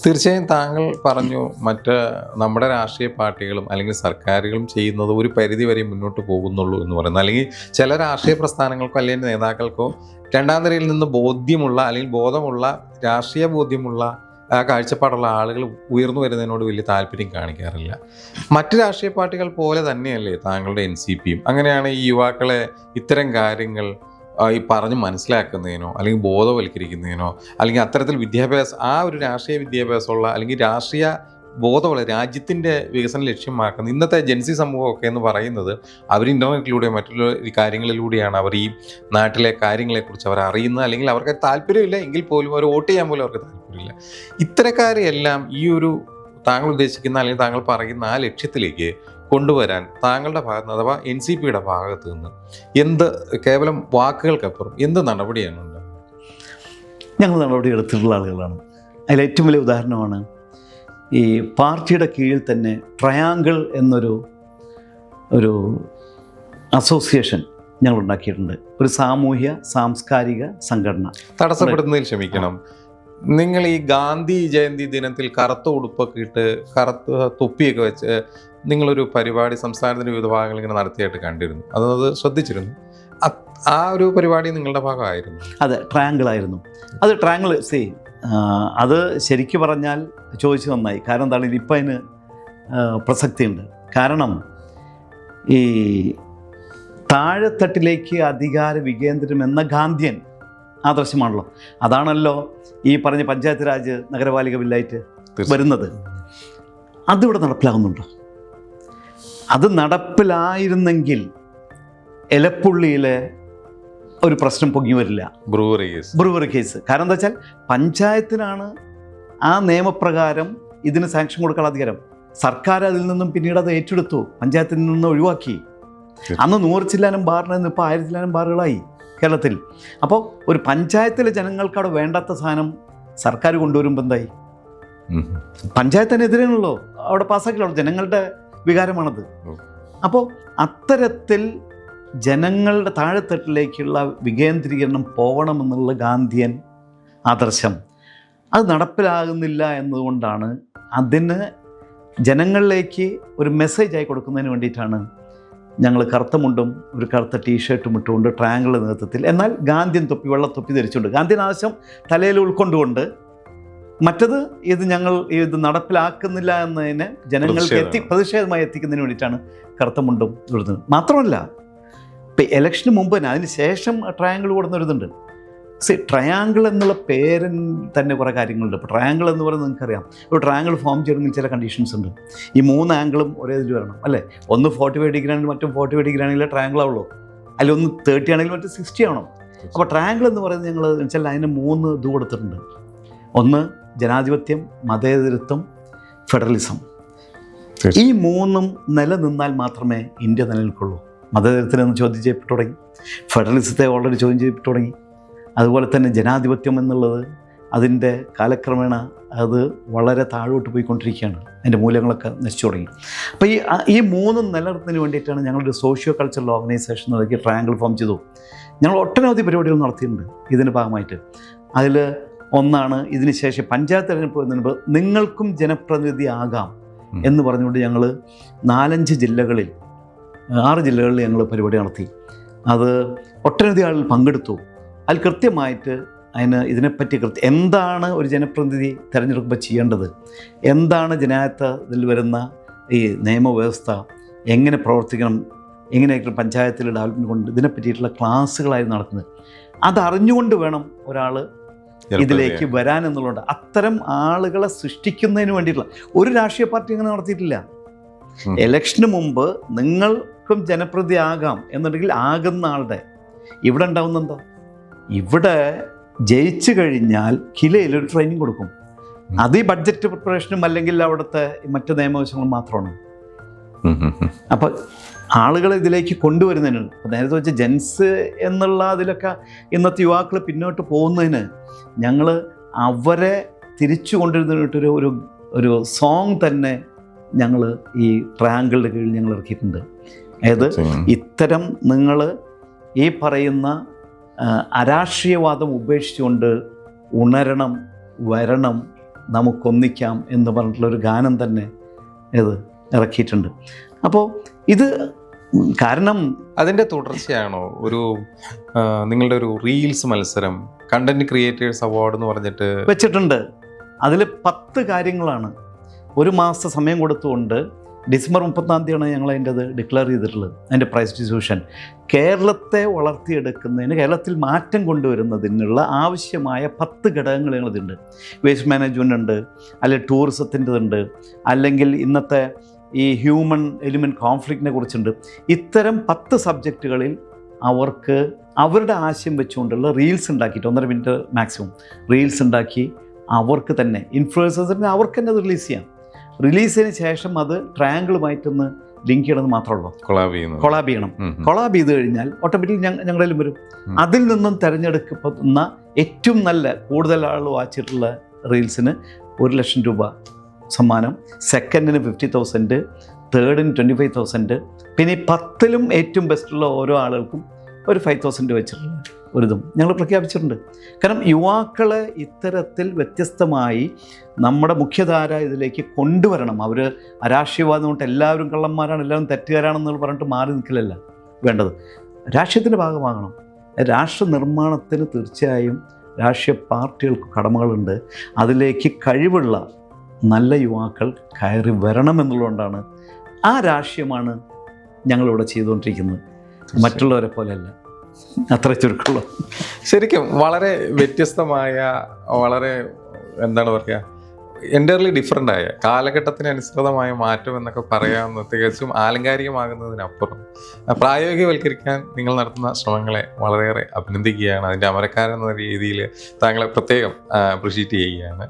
തീർച്ചയായും താങ്കൾ പറഞ്ഞു മറ്റ് നമ്മുടെ രാഷ്ട്രീയ പാർട്ടികളും അല്ലെങ്കിൽ സർക്കാരുകളും ചെയ്യുന്നത് ഒരു പരിധി വരെ മുന്നോട്ട് പോകുന്നുള്ളൂ എന്ന് പറയുന്നത്, അല്ലെങ്കിൽ ചില രാഷ്ട്രീയ പ്രസ്ഥാനങ്ങൾക്കോ അല്ലെങ്കിൽ നേതാക്കൾക്കോ രണ്ടാം നിരയിൽ നിന്ന് ബോധ്യമുള്ള അല്ലെങ്കിൽ ബോധമുള്ള രാഷ്ട്രീയ ബോധ്യമുള്ള കാഴ്ചപ്പാടുള്ള ആളുകൾ ഉയർന്നു വരുന്നതിനോട് വലിയ താല്പര്യം കാണിക്കാറില്ല. മറ്റ് രാഷ്ട്രീയ പാർട്ടികൾ പോലെ തന്നെയല്ലേ താങ്കളുടെ NCPയും? അങ്ങനെയാണ് ഈ യുവാക്കളെ ഇത്തരം കാര്യങ്ങൾ ഈ പറഞ്ഞ് മനസ്സിലാക്കുന്നതിനോ അല്ലെങ്കിൽ ബോധവൽക്കരിക്കുന്നതിനോ അല്ലെങ്കിൽ അത്തരത്തിൽ ആ ഒരു രാഷ്ട്രീയ വിദ്യാഭ്യാസമുള്ള അല്ലെങ്കിൽ രാഷ്ട്രീയ ബോധമുള്ള രാജ്യത്തിൻ്റെ വികസനം ലക്ഷ്യമാക്കുന്ന ഇന്നത്തെ ജൻസി സമൂഹമൊക്കെ എന്ന് പറയുന്നത് അവർ ഇൻ്റർനെറ്റിലൂടെ മറ്റുള്ള കാര്യങ്ങളിലൂടെയാണ് അവർ ഈ നാട്ടിലെ കാര്യങ്ങളെക്കുറിച്ച് അവർ അറിയുന്നത്, അല്ലെങ്കിൽ അവർക്ക് താല്പര്യമില്ല എങ്കിൽ പോലും അവർ വോട്ട് ചെയ്യാൻ പോലും അവർക്ക് താല്പര്യമില്ല. ഇത്തരക്കാരെയെല്ലാം ഈ ഒരു താങ്കൾ ഉദ്ദേശിക്കുന്ന അല്ലെങ്കിൽ താങ്കൾ പറയുന്ന ആ ലക്ഷ്യത്തിലേക്ക് കൊണ്ടുവരാൻ താങ്കളുടെ ഭാഗത്ത് നിന്ന് അഥവാ NCPയുടെ ഭാഗത്ത് നിന്ന് എന്ത്, കേവലം വാക്കുകൾക്കപ്പുറം എന്ത് നടപടിയാണ് ഉണ്ടാകുന്നത്? ഞങ്ങൾ നടപടി എടുത്തിട്ടുള്ള ആളുകളാണ്. അതിൽ ഏറ്റവും വലിയ ഉദാഹരണമാണ് ഈ പാർട്ടിയുടെ കീഴിൽ തന്നെ ട്രയാങ്കിൾ എന്നൊരു അസോസിയേഷൻ ഞങ്ങൾ ഉണ്ടാക്കിയിട്ടുണ്ട്. ഒരു സാമൂഹ്യ സാംസ്കാരിക സംഘടന. തടസ്സപ്പെടുന്നതിൽ ക്ഷമിക്കണം, നിങ്ങൾ ഈ ഗാന്ധി ജയന്തി ദിനത്തിൽ കറുത്ത ഉടുപ്പൊക്കെ ഇട്ട് കറുത്ത തൊപ്പിയൊക്കെ വെച്ച് നിങ്ങളൊരു പരിപാടി സംസ്ഥാനത്തിൻ്റെ വിവിധ ഭാഗങ്ങൾ ഇങ്ങനെ നടത്തിയായിട്ട് കണ്ടിരുന്നു, അത് ശ്രദ്ധിച്ചിരുന്നു. ആ ഒരു പരിപാടി നിങ്ങളുടെ ഭാഗമായിരുന്നു? അതെ, ട്രയാങ്കിൾ ആയിരുന്നു അത്. ട്രയാങ്കിൾ അത് ശരിക്കും പറഞ്ഞാൽ ചോദിച്ചു നന്നായി. കാരണം എന്താണ്, ഇപ്പം അതിന് പ്രസക്തിയുണ്ട്. കാരണം ഈ താഴെത്തട്ടിലേക്ക് അധികാര വികേന്ദ്രം എന്ന ഗാന്ധിയൻ ആദർശമാണല്ലോ. അതാണല്ലോ ഈ പറഞ്ഞ പഞ്ചായത്ത് രാജ് നഗരപാലിക ബില്ലായിട്ട് വരുന്നത്. അതിവിടെ നടപ്പിലാകുന്നുണ്ടോ? അത് നടപ്പിലായിരുന്നെങ്കിൽ എലപ്പുള്ളിയിലെ ഒരു പ്രശ്നം പൊങ്ങി വരില്ല, ബ്രൂവറി കേസ്. കാരണം എന്താ വെച്ചാൽ പഞ്ചായത്തിനാണ് ആ നിയമപ്രകാരം ഇതിന് സാങ്ഷൻ കൊടുക്കാനുള്ള അധികാരം. സർക്കാർ അതിൽ നിന്നും പിന്നീട് അത് ഏറ്റെടുത്തു, പഞ്ചായത്തിൽ നിന്ന് ഒഴിവാക്കി. അന്ന് 100 ചില്ലാനും ബാറിന് ഇപ്പോൾ 1000 ചില്ലാനും ബാറുകളായി കേരളത്തിൽ. അപ്പോൾ ഒരു പഞ്ചായത്തിലെ ജനങ്ങൾക്ക് അവിടെ വേണ്ടാത്ത സാധനം സർക്കാർ കൊണ്ടുവരുമ്പോൾ എന്തായി? പഞ്ചായത്തിനെതിരെയാണല്ലോ അവിടെ പാസ്സാക്കിയുള്ളൂ, ജനങ്ങളുടെ വികാരമാണത്. അപ്പോൾ അത്തരത്തിൽ ജനങ്ങളുടെ താഴെത്തട്ടിലേക്കുള്ള വികേന്ദ്രീകരണം പോകണമെന്നുള്ള ഗാന്ധിയൻ ആദർശം അത് നടപ്പിലാകുന്നില്ല എന്നതുകൊണ്ടാണ് അതിന് ജനങ്ങളിലേക്ക് ഒരു മെസ്സേജായി കൊടുക്കുന്നതിന് വേണ്ടിയിട്ടാണ് ഞങ്ങൾ കറുത്ത മുണ്ടും ഒരു കറുത്ത ടീഷർട്ടും ഇട്ടുകൊണ്ട് ട്രയാങ്കിളിൻ്റെ നേതൃത്വത്തിൽ, എന്നാൽ ഗാന്ധിയൻ തൊപ്പി, വെള്ളത്തൊപ്പി ധരിച്ചുകൊണ്ട്, ഗാന്ധിയൻ ആവശ്യം തലയിൽ ഉൾക്കൊണ്ടുകൊണ്ട്, മറ്റത് ഇത് നടപ്പിലാക്കുന്നില്ല എന്നതിന് ജനങ്ങൾക്ക് പ്രതിഷേധമായി എത്തിക്കുന്നതിന് വേണ്ടിയിട്ടാണ് കറുത്ത മുണ്ടും ഇടുന്നത്. മാത്രമല്ല ഇപ്പം ഇലക്ഷന് മുമ്പ് തന്നെ, അതിന് ശേഷം ട്രയാങ്കിൾ കൊടുന്നൊരിതുണ്ട്. ട്രയാങ്കിൾ എന്നുള്ള പേരിൽ തന്നെ കുറേ കാര്യങ്ങളുണ്ട്. ഇപ്പോൾ ട്രയാങ്കിൾ എന്ന് പറയുന്നത് നിങ്ങൾക്കറിയാം, ഒരു ട്രയാങ്കിൾ ഫോം ചെയ്യണമെങ്കിൽ ചില കണ്ടീഷൻസ് ഉണ്ട്. ഈ 3 ആംഗിളും ഒരേ ഇതിൽ വരണം, അല്ലേ? ഒന്ന് 45 ഡിഗ്രി ആണെങ്കിൽ മറ്റും 45 ഡിഗ്രി ആണെങ്കിലേ ട്രയാങ്കിൾ ആവുള്ളൂ. അതിൽ ഒന്ന് 30 ആണെങ്കിൽ മറ്റും 60 ആവണം. അപ്പോൾ ട്രയാങ്കിൾ എന്ന് പറയുന്നത് ഞങ്ങൾ വെച്ചാൽ അതിന് 3 ഇത് കൊടുത്തിട്ടുണ്ട്. ഒന്ന് ജനാധിപത്യം, മതേതരത്വം, ഫെഡറലിസം. ഈ 3 നിലനിന്നാൽ മാത്രമേ ഇന്ത്യ നിലനിൽക്കുള്ളൂ. മതേതരത്തിനെന്ന് ചോദ്യം ചെയ്യപ്പെട്ടു തുടങ്ങി, ഫെഡറലിസത്തെ ഓൾറെഡി ചോദ്യം ചെയ്യപ്പെട്ടു തുടങ്ങി. അതുപോലെ തന്നെ ജനാധിപത്യം എന്നുള്ളത് അതിൻ്റെ കാലക്രമേണ അത് വളരെ താഴോട്ട് പോയിക്കൊണ്ടിരിക്കുകയാണ്, അതിൻ്റെ മൂല്യങ്ങളൊക്കെ നശിച്ചു തുടങ്ങി. അപ്പോൾ ഈ 3 നിലനിർത്തുന്നതിന് വേണ്ടിയിട്ടാണ് ഞങ്ങളൊരു സോഷ്യോ കൾച്ചറൽ ഓർഗനൈസേഷൻ നടക്കി ട്രയാങ്കിൾ ഫോം ചെയ്തു. ഞങ്ങൾ ഒട്ടനവധി പരിപാടികൾ നടത്തിയിട്ടുണ്ട് ഇതിൻ്റെ ഭാഗമായിട്ട്. അതിൽ ഒന്നാണ് ഇതിന് ശേഷം പഞ്ചായത്ത് തെരഞ്ഞെടുപ്പ് മുൻപ് നിങ്ങൾക്കും ജനപ്രതിനിധി ആകാം എന്ന് പറഞ്ഞുകൊണ്ട് ഞങ്ങൾ 4-5 ജില്ലകളിൽ 6 ജില്ലകളിൽ ഞങ്ങൾ പരിപാടി നടത്തി. അത് ഒട്ടനവധി ആളുകൾ പങ്കെടുത്തു. അതിൽ കൃത്യമായിട്ട് ഇതിനെപ്പറ്റി എന്താണ് ഒരു ജനപ്രതിനിധി തിരഞ്ഞെടുക്കുമ്പോൾ ചെയ്യേണ്ടത്, എന്താണ് ജനായത്തിൽ വരുന്ന ഈ നിയമവ്യവസ്ഥ എങ്ങനെ പ്രവർത്തിക്കണം, എങ്ങനെയൊക്കെ പഞ്ചായത്തിൽ ഡെവലപ്മെൻറ്റ് കൊണ്ട് ഇതിനെപ്പറ്റിയിട്ടുള്ള ക്ലാസ്സുകളായിരുന്നു നടത്തുന്നത്. അതറിഞ്ഞുകൊണ്ട് വേണം ഒരാൾ ഇതിലേക്ക് വരാൻ എന്നുള്ളത്. അത്തരം ആളുകളെ സൃഷ്ടിക്കുന്നതിന് വേണ്ടിയിട്ടുള്ള ഒരു രാഷ്ട്രീയ പാർട്ടി അങ്ങനെ നടത്തിയിട്ടില്ല. ഇലക്ഷന് മുമ്പ് നിങ്ങൾക്കും ജനപ്രതിനിധി ആകാം എന്നുണ്ടെങ്കിൽ ആകുന്ന ആളുടെ ഇവിടെ ഉണ്ടാവുന്ന എന്താ, ഇവിടെ ജയിച്ചു കഴിഞ്ഞാൽ കിലയിലൊരു ട്രെയിനിങ് കൊടുക്കും. അത് ഈ ബഡ്ജറ്റ് പ്രിപ്പറേഷനും അല്ലെങ്കിൽ അവിടുത്തെ മറ്റ് നിയമവശങ്ങളും മാത്രമാണ്. അപ്പം ആളുകളെ ഇതിലേക്ക് കൊണ്ടുവരുന്നതിന് നേരത്തെ വെച്ച് ജെൻസ് എന്നുള്ള അതിലൊക്കെ ഇന്നത്തെ യുവാക്കൾ പിന്നോട്ട് പോകുന്നതിന് ഞങ്ങൾ അവരെ തിരിച്ചു കൊണ്ടുവരുന്നതിനൊരു ഒരു സോങ് തന്നെ ഞങ്ങൾ ഈ ട്രയാങ്കിളിൻ്റെ കീഴിൽ ഞങ്ങൾ ഇറക്കിയിട്ടുണ്ട്. അതായത് ഇത്തരം നിങ്ങൾ ഈ പറയുന്ന അരാഷ്ട്രീയവാദം ഉപേക്ഷിച്ചുകൊണ്ട് ഉണരണം, വരണം, നമുക്കൊന്നിക്കാം എന്ന് പറഞ്ഞിട്ടുള്ളൊരു ഗാനം തന്നെ ഇത് ഇറക്കിയിട്ടുണ്ട്. അപ്പോൾ ഇത് കാരണം അതിൻ്റെ തുടർച്ചയാണോ ഒരു നിങ്ങളുടെ ഒരു റീൽസ് മത്സരം, കണ്ടന്റ് ക്രിയേറ്റേഴ്സ് അവാർഡ് എന്ന് പറഞ്ഞിട്ട് വെച്ചിട്ടുണ്ട്? അതിൽ 10 കാര്യങ്ങളാണ്. ഒരു മാസം സമയം കൊടുത്തുകൊണ്ട് ഡിസംബർ 30-ാം തീയതിയാണ് ഞങ്ങൾ അതിൻ്റെ അത് ഡിക്ലെയർ ചെയ്തിട്ടുള്ളത്. അതിൻ്റെ പ്രൈസ് ഡിസ്ട്രിബ്യൂഷൻ കേരളത്തെ വളർത്തിയെടുക്കുന്നതിന്, കേരളത്തിൽ മാറ്റം കൊണ്ടുവരുന്നതിനുള്ള ആവശ്യമായ 10 ഘടകങ്ങൾ ഞങ്ങളിതുണ്ട്. വേസ്റ്റ് മാനേജ്മെൻ്റ് ഉണ്ട്, അല്ലെങ്കിൽ ടൂറിസത്തിൻ്റെതുണ്ട്, അല്ലെങ്കിൽ ഇന്നത്തെ ഈ ഹ്യൂമൻ എലിമെൻറ്റ് കോൺഫ്ലിക്റ്റിനെ കുറിച്ചുണ്ട്. ഇത്തരം 10 സബ്ജക്റ്റുകളിൽ അവർക്ക് അവരുടെ ആശയം വെച്ചുകൊണ്ടുള്ള റീൽസ് ഉണ്ടാക്കിയിട്ട് 1.5 മിനിറ്റ് മാക്സിമം റീൽസ് ഉണ്ടാക്കി അവർക്ക് തന്നെ ഇൻഫ്ലുവൻസേഴ്സിന് അവർക്ക് തന്നെ അത് റിലീസ് ചെയ്യാം. റിലീസിന് ശേഷം അത് ട്രയാങ്കിളുമായിട്ടൊന്ന് ലിങ്ക് ചെയ്യണമെന്ന് മാത്രമേ ഉള്ളൂ. കൊളാബ് ചെയ്യണം. കൊളാബ് ചെയ്ത് കഴിഞ്ഞാൽ ഓട്ടോമാറ്റിക്കലി ഞങ്ങളുടെ വരും. അതിൽ നിന്നും തിരഞ്ഞെടുക്കപ്പെടുന്ന ഏറ്റവും നല്ല കൂടുതൽ ആൾ വായിച്ചിട്ടുള്ള റീൽസിന് 1,00,000 രൂപ സമ്മാനം, സെക്കൻഡിന് 50,000, തേർഡിന് 25,000, പിന്നെ ഈ 10ലും ഏറ്റവും ബെസ്റ്റുള്ള ഓരോ ആളുകൾക്കും ഒരു 5,000 വെച്ചിട്ടുള്ള ഒരിതും ഞങ്ങൾ പ്രഖ്യാപിച്ചിട്ടുണ്ട്. കാരണം യുവാക്കളെ ഇത്തരത്തിൽ വ്യത്യസ്തമായി നമ്മുടെ മുഖ്യധാര ഇതിലേക്ക് കൊണ്ടുവരണം. അവർ അരാഷ്ട്രീയവാദം കൊണ്ട് എല്ലാവരും കള്ളന്മാരാണ്, എല്ലാവരും തെറ്റുകാരാണെന്ന് പറഞ്ഞിട്ട് മാറി നിൽക്കലല്ല വേണ്ടത്. രാഷ്ട്രീയത്തിൻ്റെ ഭാഗമാകണം. രാഷ്ട്ര നിർമ്മാണത്തിന് തീർച്ചയായും രാഷ്ട്രീയ പാർട്ടികൾക്ക് കടമകളുണ്ട്. അതിലേക്ക് കഴിവുള്ള നല്ല യുവാക്കൾ കയറി വരണമെന്നുള്ളതുകൊണ്ടാണ് ആ രാഷ്ട്രീയമാണ് ഞങ്ങളിവിടെ ചെയ്തുകൊണ്ടിരിക്കുന്നത്. മറ്റുള്ളവരെ പോലെയല്ല. അത്ര ചുരുക്കമുള്ളൂ. ശരിക്കും വളരെ വ്യത്യസ്തമായ, വളരെ എന്താണ് പറയുക, എൻ്റർലി ഡിഫറെൻ്റ് ആയ, കാലഘട്ടത്തിനനുസൃതമായ മാറ്റം എന്നൊക്കെ പറയാവുന്ന, തികച്ചും ആലങ്കാരികമാകുന്നതിനപ്പുറം പ്രായോഗികവൽക്കരിക്കാൻ നിങ്ങൾ നടത്തുന്ന ശ്രമങ്ങളെ വളരെയേറെ അഭിനന്ദിക്കുകയാണ്. അതിൻ്റെ അമരക്കാരെന്ന രീതിയിൽ താങ്കളെ പ്രത്യേകം അപ്രിഷ്യേറ്റ് ചെയ്യുകയാണ്.